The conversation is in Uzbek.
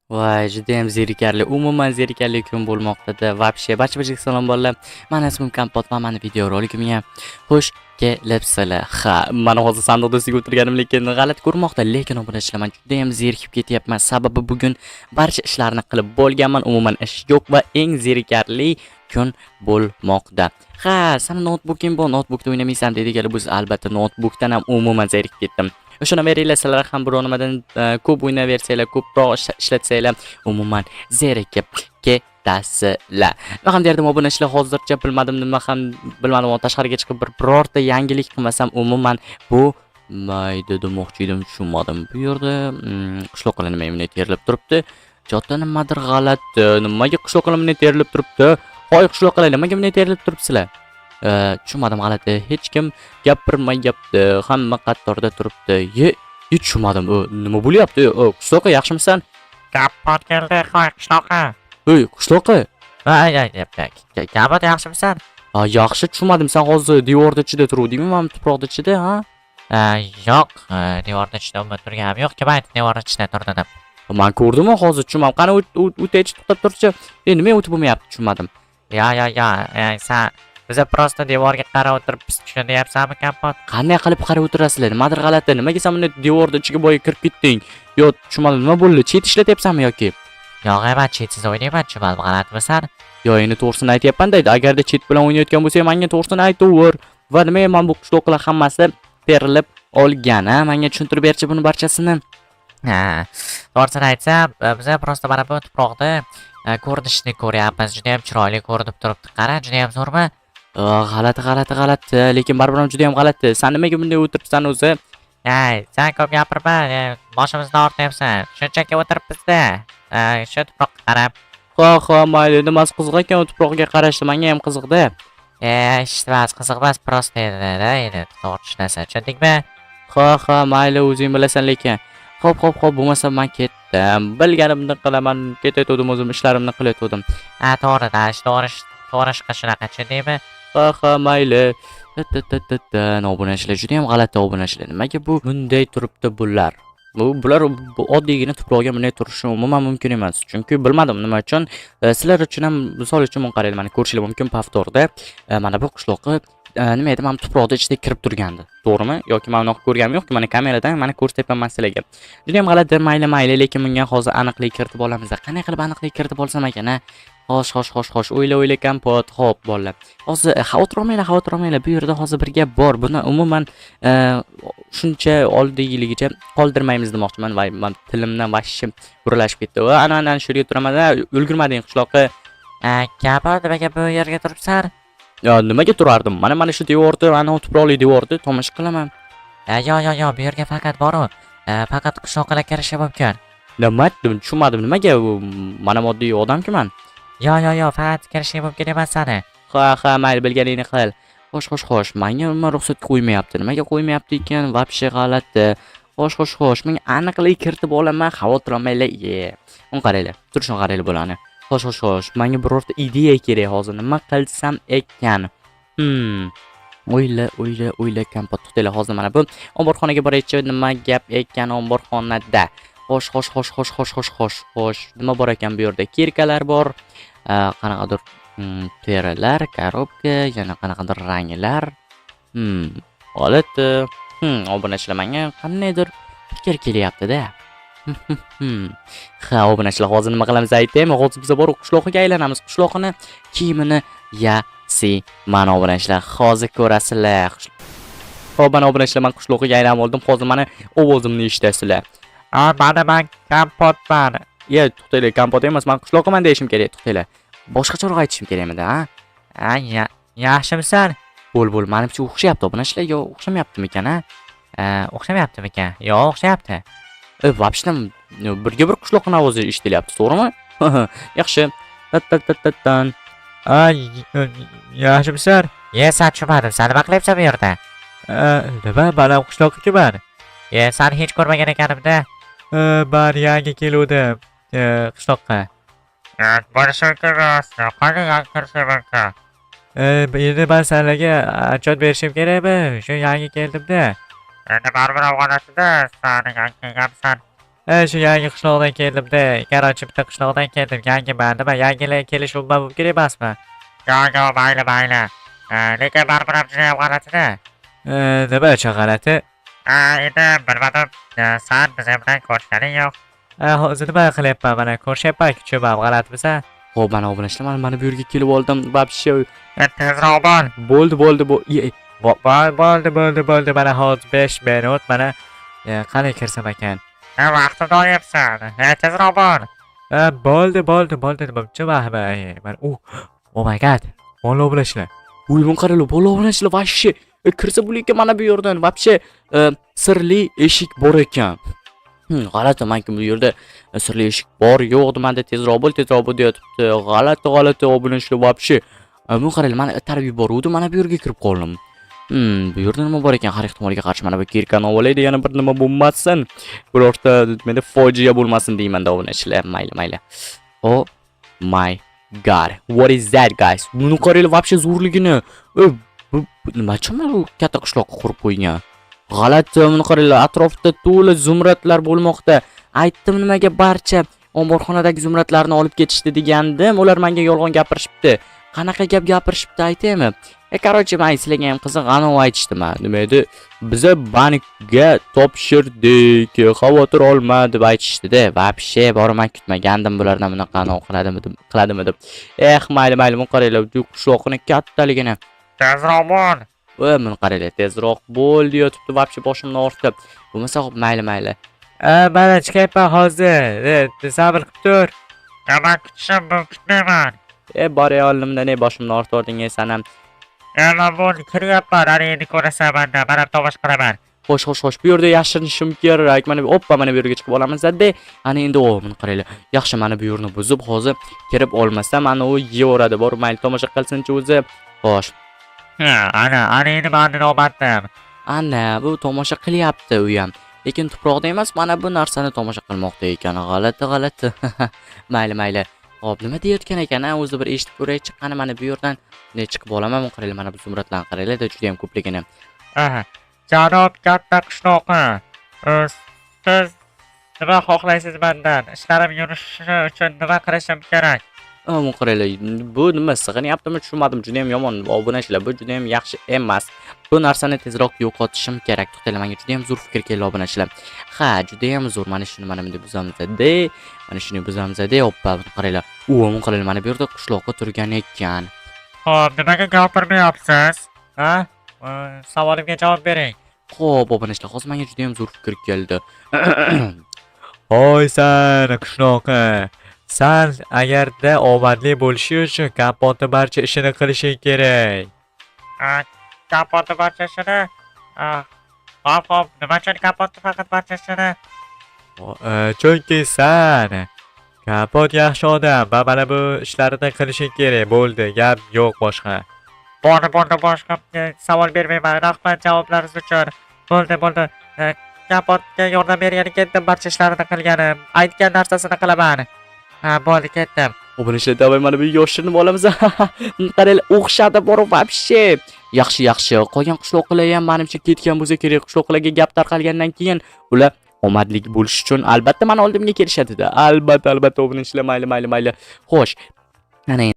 Voy, judayam zerikarli. Umuman zerikarli kun bo'lmoqda-da. Вообще, barcha salom bolalar. Mana ismim Kompot va mani videorolikimga xush kelibsizlar. Ha, mana hozir sandiqda ustiga o'tirganim lekin g'alati ko'rmoqda, lekin obunachilar men judayam zerikib ketyapman. Sababi bugun barcha ishlarni qilib bo'lganman. Umuman ish yo'q va eng zerikarli kun bo'lmoqda. Ha, sana notebooking bor, notebookda o'ynamaysan dediganlar biz albatta notebookdan ham umuman zerikib ketdim. O'shaveringlar sizlar ham biror nimadan ko'p o'ynayversanglar, ko'proq ishlatsanglar, umuman zerikib ketasizlar. Men ham derdim obunachilar hozircha nima ham bilmadim, tashqariga chiqib birorta yangilik qilmasam umuman bu mayda demoqchi edim, tushunmadim. Bu yerda qishloqlar nima terilib turibdi? Jotda nimadir g'alati. Nimaga qishloqlar terilib turibdi? Hoy qishloqlar, nimaga terilib turibsizlar? Tushunmadim g'alati. Hech kim gapirmayapti. Hamma qatorda turibdi. Tushunmadim. Nima bo'lyapti? Qishloqa yaxshimisan? Kapot keldi, qo'y qishloqqa. Qishloqa. Kapot yaxshimisan? Yaxshi tushunmadim. Sen hozir devorda ichida turuvdingmi? Men tuproqda ichida, ha? Yo'q, devorda ichida turganim yo'q. Kim aytdi devorda ichida turdi deb? Men ko'rdim hozir, tushunmadim. Qani o'taychi to'xtab turchi. Nima o'tib bo'lmayapti, tushunmadim. Ya, sen biza prosta devorga qarab o'tiribmiz, tushunyapsanmi, Kapot? Qanday qilib qarab o'tirasizlar? Nimadir g'alati. Nimaga sen bunday devorda ichiga boya kirib ketding? Yo, tushunmadim. Nima bo'ldi? Chet ishlatyapsanmi yoki? Yo'q, men chetsiz o'ynayman, tushunmadim, g'alatmisan? Yo, endi to'g'risini aytyapman deydi. Agarda chet bilan o'ynayotgan bo'lsang, menga to'g'risini aytaver. Va nima men bu qishloqlar hammasi terilib olgan, ha? Menga tushuntirib berchi buni barchasini. To'g'risini aytsam, biza prosta mana bu tuproqda ko'rinishni ko'ryapmiz. Juda ham chiroyli ko'rinib turibdi. Qara, juda ham zo'rmi? G'alati. Lekin baribir ham juda ham g'alati. Sen nimaga bunday o'tiribsan o'zi? Sen ko'p gapirma, boshimizni ortyapsan. Shunchaki o'tiribmiz-da. Shu tuproqqa qarab. Ha, mayli, nimasi qiziq ekan tuproqqa qarashdi, menga ham qiziqda. Ishtimas, qiziq emas, prosta edi-da, endi to'g'ri tushunasan, tushundingmi? Ha, mayli, o'zing bilasan lekin. Xo'p, bo'lmasa men ketdim. Bilganimni qilaman, ketayotdim o'zim, ishlarimni qilayotdim. To'g'ri-da, to'g'ri shunaqa, tushundingmi? Ha, mayli. Obunachilar juda ham g'alati obunachilar. Nimaga bu bunday turibdi bular? Bular oddiygina tuproqga bunday turishi umuman mumkin emas. Chunki bilmadim nima uchun. Sizlar uchun ham misol uchun men qaraylik, mana ko'rishingiz mumkin Pavtorda mana bu qishloqqa nima edi, men tuproqda ichida kirib turgandi. To'g'rimi? Yoki men unaqa ko'rganim yo'q, mana kameradan mana ko'rsatyapman sizlarga. Juda ham g'alati, mayli, lekin bunga hozir aniqlik kiritib olamiz. Qanday qilib aniqlik kiritib olsam ekan, ha? Xo'sh, o'yla Kompot. Xo'p, bolalar. Hozir xavotir olmanglar. Bu yerda hozir bir gap bor. Buni umuman shuncha oldiyligicha qoldirmaymiz demoqchiman. Voy, men tilimdan vashim buralashib ketdi. Ana shu yerga turaman-da, ulgurmading qishloqqa. Kapot, nimaga bu yerga turibsan? Yo, nimaga turardim? Mana shu devorda, ana tuproqli devorda tomosha qilaman. Yo'q, bu yerga faqat boru. Faqat qishloqlar kirishi mumkin. Nima dedim, tushunmadim. Nimaga mana moddiy odam-ku men? Yo'q, faqat kirishing mumkin emas sani. Ha, mayli, bilganingni qil. Xo'sh. Menga umuman ruxsat qo'ymayapti. Nimaga qo'ymayapti ekan? Вообще g'alati. Xo'sh. Men aniqlik kiritib olaman, xavotir olmanglar. Uni qaranglar. Turishni qaranglar bularni. Xo'sh. Menga birorta ideya kerak hozir. Nima qilsam ekan? O'yla Kompot. To'xtanglar, hozir mana bu omborxonaga boraychi. Nima gap ekan omborxonada? Xo'sh. Nima bor ekan bu yerda? Kirkalar bor. Qanaqadir terilar, korobka, yana qanaqadir ranglar. G'alati. Obunachilar, menga qandaydir fikr kelyapti-da. Ha, obunachilar, hozir nima qilamiz aytaymi? Hozir biz bor qishloqqa aylanamiz. Qishloqni kiyimini mana obunachilar, hozir ko'rasizlar. Xo'p, mana obunachilar, men qishloqqa aylanib oldim. Hozir mana ovozimni eshitasizlar. Men Kompotman. To'xtanglar, Kompot emas, men qishloqman deyishim kerak. To'xtanglar. Boshqacharoq aytishim kerak edi, ha? Yaxshimisan? Bo'l, menimcha o'xshayapti obunachilar, yo o'xshamayaptimi ekan, ha? O'xshamayaptimi ekan? Yo'q, o'xshayapti. Вообще birga bir qishloqning ovozi eshitilyapti, to'g'rimi? Yaxshi. Tattan. Yaxshimisan? Sen tushunmadim. Sen nima qilyapsan bu yerda? Nima, mana qishloqnikiman. Seni hech ko'rmagan ekanimda. Men yangi keluvdim qishloqqa. Bo'lishi mumkin emas. Qanday yangi kirishim mumkin? Endi men sizlarga atchot berishim kerakmi? Shu yangi keldim-da. Endi baribir afg'onasida sen yangi kelgansan. Shu yangi qishloqdan keldim-da. Короче, bitta qishloqdan keldim. Yangiman, nima yangilar kelishuv mumkin emasmi? Yo'q, mayli. Lekin baribir ham judayam g'alati-da. Nima uchun g'alati? Endi bilmadim, san biz bilan ko'rishganing yo'q. Hozir nima qilyapman? Mana ko'rishyapman-ku, cho'mam g'alatmisa. Xo'p, mana obunachilar, mana bu yerga kelib oldim. Вообще Tezroq bo'l. bo'ldi. Bo'ldi. Mana hozir 5 minut. Mana qani kirsam ekan? Vaqtida olyapsan. Tezroq bo'l. Bo'ldi. Nimcha vahima. Mana oh my god. Mo'l obunachilar. Uy, mun qaralo, bo'la obunachilar, вообще kirsa bo'layotgan mana bu yerdan. Вообще sirli eshik bor ekan. G'alati, menki bu yerda sirli eshik bor, yo'q demanda tezroq bo'l deyotibdi. G'alati obunachilar, вообще. Mun qaralo, mana itarib yuboruvdi, mana bu yerga kirib qoldim. Bu yerda nima bor ekan? Har ehtimolga qarshi mana bu kirkani olaydi, yana bir nima bo'lmasin. Birorta menda fojia bo'lmasin deyman-da obunachilar. Mayli. Oh my god. What is that, guys? Buni qaranglar, вообще zo'rligini. Nima uchun mana bu katta qishloqqa qurib qo'ygan? G'alati, buni qaranglar, atrofda to'la zumradlar bo'lmoqda. Aytdim nimaga barcha omborxonadagi zumradlarni olib ketishdi degandim. Ular menga yolg'on gapirishibdi. Qanaqa gap gapirishibdi aytaymi? Короче, men sizlarga ham qiziq anavi aytishdimi? Nima edi? Biza bankga topshirdik, xavotir olma deb aytishdi-da. Вообще borman kutmagandim bulardan bunaqa qiladimi deb. Mayli, mun qaranglar, bu qishloqni kattaligini. Tezroq bo'l. Mun qaranglar, tezroq bo'l deyotibdi, вообще boshimni ortib. Bo'lmasa xo'p, mayli. Mana chiqayapman hozir. Sabr qilib tur. Nima kutishim, bu kutmayman. Boray oldimda, ne boshimni ortib ording san ham. Bo'l, kiryapman. Ana endi ko'rasan menda. Mana tomosha qilaman. Xo'sh. Bu yerda yashirinishim kerak. Mana bu yerga chiqib olamiz-da. Ana endi buni qaranglar. Yaxshi, mana bu yerni buzib hozir kirib olmasam, mana u yevoradi. Bor, mayli tomosha qilsin-chi o'zi. Xo'sh. Ana endi meni navbatim. Ana, bu tomosha qilyapti u ham. Lekin tuproqda emas, mana bu narsani tomosha qilmoqda ekan. G'alati. Mayli. Hop, nima deyotgan ekan? O'zi bir eshitib ko'raychi. Qani mana bu yerdan ne chiqib olaman? Qaranglar, mana bu zumradlarni qaranglar, juda ham ko'pligini. Janob katta qishloqi. Siz nima xohlaysiz mendan? Ishlarim yurishi uchun nima qilishim kerak? Mun qaranglar, bu nima sig'inyaptimi tushunmadim. Juda ham yomon obunachilar, bu juda ham yaxshi emas. Bu narsani tezroq yo'qotishim kerak. To'xtanglar, menga juda ham zo'r fikr keldi obunachilar. Juda ham zo'r. Mana shuni bunday buzamiz-da. Mana shuni buzamiz-da. Hoppa, qaranglar. Mun qaranglar, mana bu yerda qishloqqa turgan ekan. Xo'p, nimaga gapirmayapsiz? Savolimga javob bering. Xo'p, obunachilar, hozir menga juda ham zo'r fikr keldi. Hoy san qishloqi. San agarda omadli bo'lishi uchun kompotni barcha ishini qilishing kerak. Kompotni barcha ishini? Xo'p, nima uchun kompotni faqat barcha ishini? Chunki san kompot yaxshi odam va mana bu ishlarni qilishing kerak. Bo'ldi, gap yo'q boshqa. Bo'ldi, boshqa savol bermayman. Rahmat javoblaringiz uchun. Bo'ldi. Kompotga yordam bergani ketdim, barcha ishlarini qilganim. Aytgan narsasini qilaman. Bo'ldi, ketdim. Obunachilar, davay mana bu yoshirinib olamiz. Qaranglar, o'xshadi bor вообще. Yaxshi. Qolgan qishloqlar ham menimcha ketgan bo'lsa kerak. Qishloqlarga gap tarqalgandan keyin ular omadli bo'lish uchun albatta men oldimga kelishadi-da. Albatta obunachilar, mayli. Xo'sh. Mana